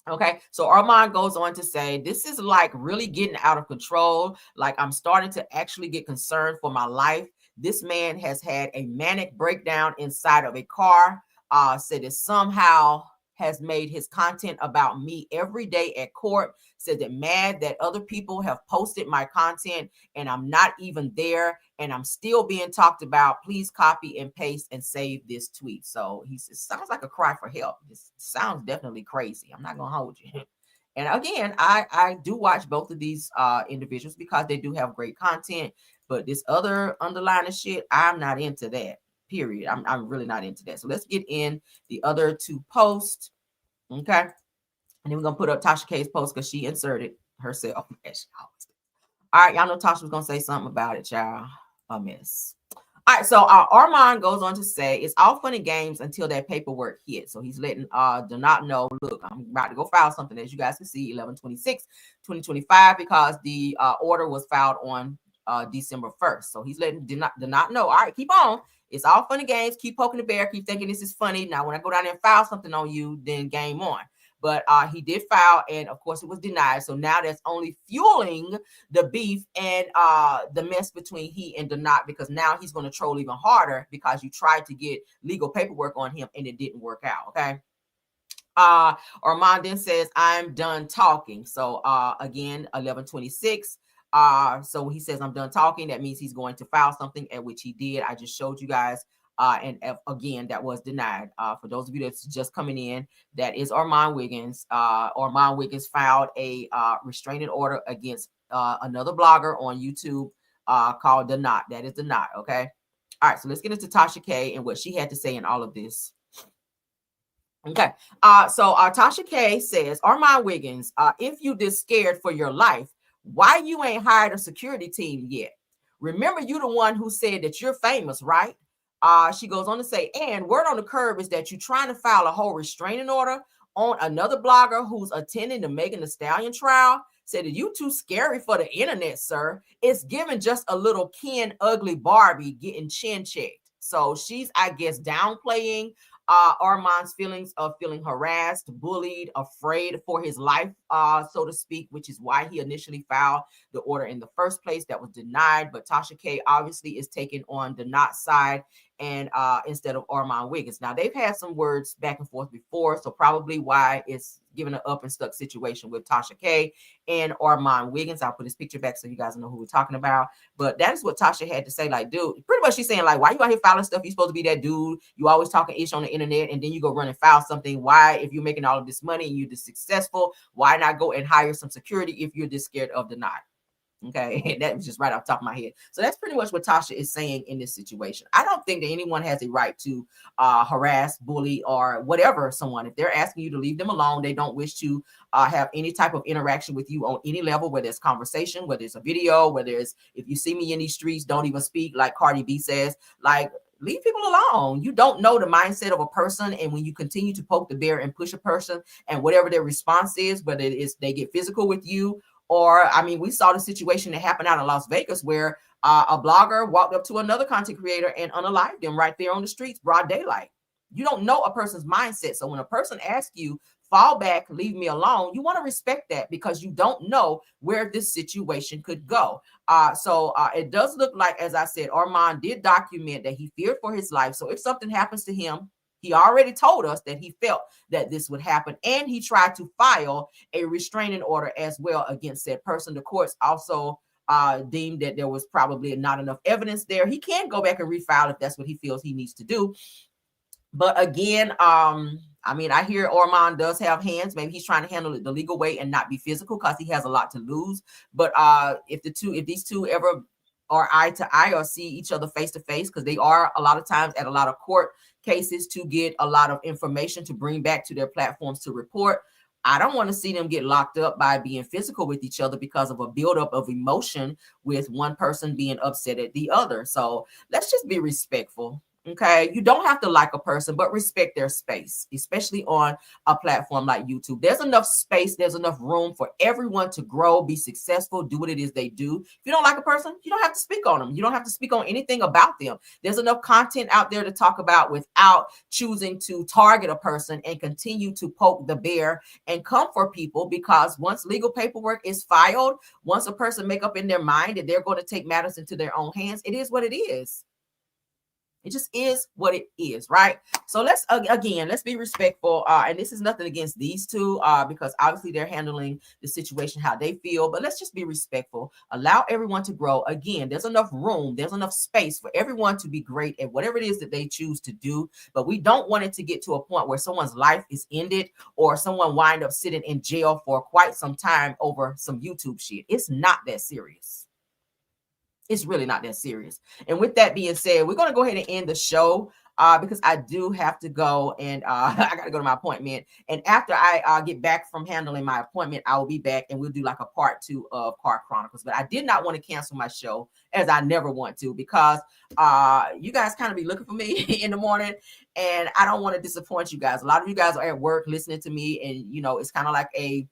Okay, so Armon goes on to say, this is like really getting out of control. Like, I'm starting to actually get concerned for my life. This man has had a manic breakdown inside of a car. Said it somehow has made his content about me every day at court. Said that mad that other people have posted my content and I'm not even there and I'm still being talked about. Please copy and paste and save this tweet. So he says, sounds like a cry for help. This sounds definitely crazy. I'm not going to hold you. And again, I do watch both of these individuals because they do have great content, but this other underlying shit, I'm not into that. Period. I'm really not into that. So let's get in the other two posts. Okay. And then we're going to put up Tasha K's post because she inserted herself. All right. Y'all know Tasha was going to say something about it, y'all. A mess. All right, so Armon goes on to say it's all fun and games until that paperwork hits. So he's letting Donat know, look, I'm about to go file something, as you guys can see, 11/26/2025, because the order was filed on December 1st. So he's letting Donat know, all right, keep on. It's all fun and games. Keep poking the bear. Keep thinking this is funny. Now, when I go down there and file something on you, then game on. But he did file, and of course it was denied. So now that's only fueling the beef and the mess between he and Donat, because now he's going to troll even harder because you tried to get legal paperwork on him and it didn't work out. Okay. Armon then says, I'm done talking. So again, 11/26. So he says, I'm done talking. That means he's going to file something, at which he did. I just showed you guys. And again, that was denied. For those of you that's just coming in, that is Armon Wiggins. Armon Wiggins filed a restraining order against another blogger on YouTube called The Knot. That is The Knot, okay? All right, so let's get into Tasha K and what she had to say in all of this. Okay, so Tasha K says, Armon Wiggins, if you this scared for your life, why you ain't hired a security team yet? Remember, you the one who said that you're famous, right? She goes on to say, and word on the curb is that you're trying to file a whole restraining order on another blogger who's attending the Megan Thee Stallion trial. Said that you too scary for the internet, sir. It's given just a little Ken Ugly Barbie getting chin checked. So she's, I guess, downplaying Armon's feelings of feeling harassed, bullied, afraid for his life, so to speak, which is why he initially filed the order in the first place. That was denied. But Tasha K obviously is taking on the not side and instead of Armon Wiggins. Now, they've had some words back and forth before, so probably why it's given an up and stuck situation with Tasha K and Armon Wiggins. I'll put his picture back so you guys know who we're talking about. But that is what Tasha had to say. Like, dude, pretty much she's saying, like, why you out here filing stuff? You're supposed to be that dude. You always talking ish on the internet, and then you go run and file something. Why, if you're making all of this money and you're this successful, why not go and hire some security if you're this scared of the knot? Okay, that was just right off the top of my head. So that's pretty much what Tasha is saying in this situation. I don't think that anyone has a right to harass, bully, or whatever someone. If they're asking you to leave them alone, they don't wish to have any type of interaction with you on any level, whether it's conversation, whether it's a video, whether it's, if you see me in these streets, don't even speak, like Cardi B says, like, leave people alone. You don't know the mindset of a person. And when you continue to poke the bear and push a person, and whatever their response is, whether it is they get physical with you, or, I mean, we saw the situation that happened out in Las Vegas where a blogger walked up to another content creator and unalived them right there on the streets, broad daylight. You don't know a person's mindset. So when a person asks you, fall back, leave me alone, you want to respect that, because you don't know where this situation could go. So it does look like, as I said, Armon did document that he feared for his life. So if something happens to him, he already told us that he felt that this would happen, and he tried to file a restraining order as well against said person. The courts also deemed that there was probably not enough evidence there. He can go back and refile if that's what he feels he needs to do. But again, I mean, I hear Armon does have hands. Maybe he's trying to handle it the legal way and not be physical because he has a lot to lose. But if these two ever are eye to eye or see each other face to face, because they are a lot of times at a lot of court cases to get a lot of information to bring back to their platforms to report, I don't want to see them get locked up by being physical with each other because of a buildup of emotion with one person being upset at the other. So let's just be respectful. Okay, you don't have to like a person, but respect their space, especially on a platform like YouTube. There's enough space, there's enough room for everyone to grow, be successful, do what it is they do. If you don't like a person, you don't have to speak on them. You don't have to speak on anything about them. There's enough content out there to talk about without choosing to target a person and continue to poke the bear and come for people, because once legal paperwork is filed, once a person make up in their mind that they're going to take matters into their own hands, it is what it is. It just is what it is, right? So let's be respectful. And this is nothing against these two, because obviously they're handling the situation how they feel. But let's just be respectful. Allow everyone to grow. Again, there's enough room, there's enough space for everyone to be great at whatever it is that they choose to do. But we don't want it to get to a point where someone's life is ended or someone wind up sitting in jail for quite some time over some YouTube shit. It's not that serious. It's really not that serious. And with that being said, we're going to go ahead and end the show. because I do have to go, and I got to go to my appointment. And after I get back from handling my appointment, I will be back, and we'll do like a part 2 of Car Chronicles. But I did not want to cancel my show, as I never want to, because you guys kind of be looking for me in the morning, and I don't want to disappoint you guys. A lot of you guys are at work listening to me, and you know, it's kind of like a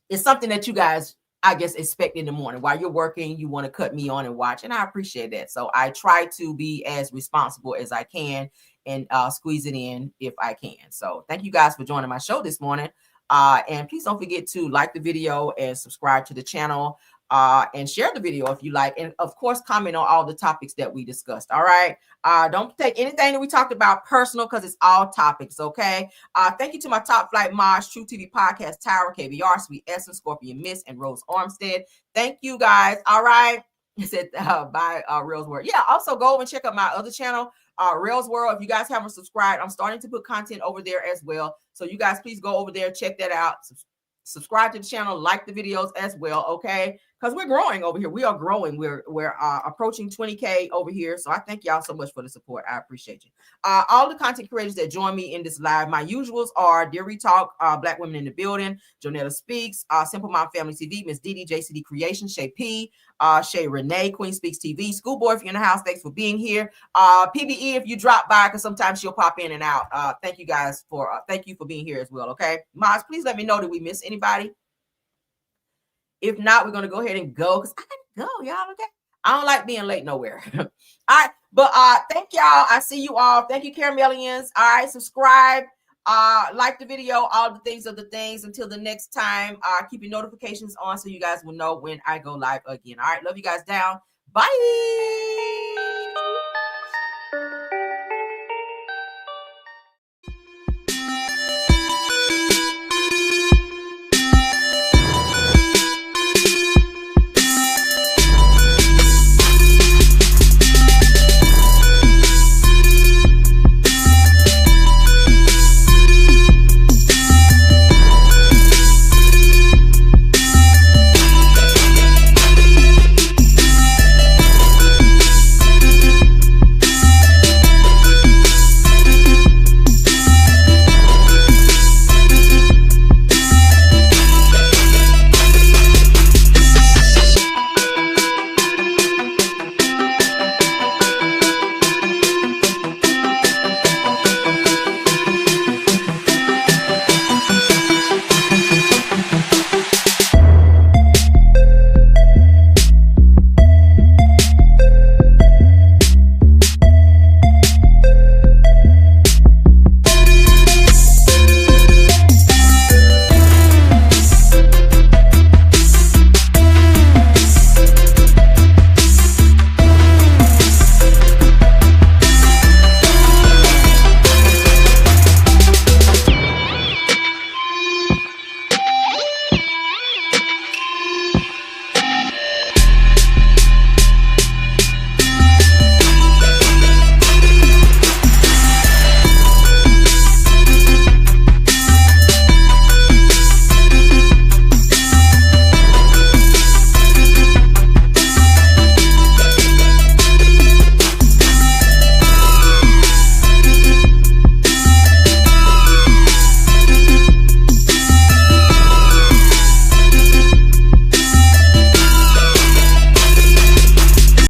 it's something that you guys, I guess, expect in the morning while you're working. You want to cut me on and watch, and I appreciate that. So I try to be as responsible as I can and squeeze it in if I can. So thank you guys for joining my show this morning. And please don't forget to like the video and subscribe to the channel, and share the video if you like, and of course comment on all the topics that we discussed. All right, don't take anything that we talked about personal, because it's all topics. Okay, thank you to my top flight mods, True TV Podcast Tower, KBR, Sweet Essence, Scorpion Miss, and Rose Armstead. Thank you guys. All right, it said by Reels World. Yeah, also go over and check out my other channel, Reels World. If you guys haven't subscribed, I'm starting to put content over there as well, so you guys please go over there, check that out. Subscribe to the channel, like the videos as well, okay? Because we're growing over here. We are growing. We're approaching 20K over here. So I thank y'all so much for the support. I appreciate you. All the content creators that join me in this live, my usuals are Dear Talk, Black Women in the Building, Jonetta Speaks, Simple Mom Family TV, Miss Didi, JCD Creation, Shay P, Shay Renee, Queen Speaks TV, Schoolboy, if you're in the house, thanks for being here. PBE, if you drop by, because sometimes she'll pop in and out. Thank you guys for thank you for being here as well. Okay, Moz, please let me know, did we miss anybody? If not, we're gonna go ahead and go, because I gotta go, y'all. Okay, I don't like being late nowhere. All right, but thank y'all. I see you all. Thank you, Caramelians. All right, subscribe, like the video, all the things of the things. Until the next time, keep your notifications on so you guys will know when I go live again. All right, love you guys down. Bye.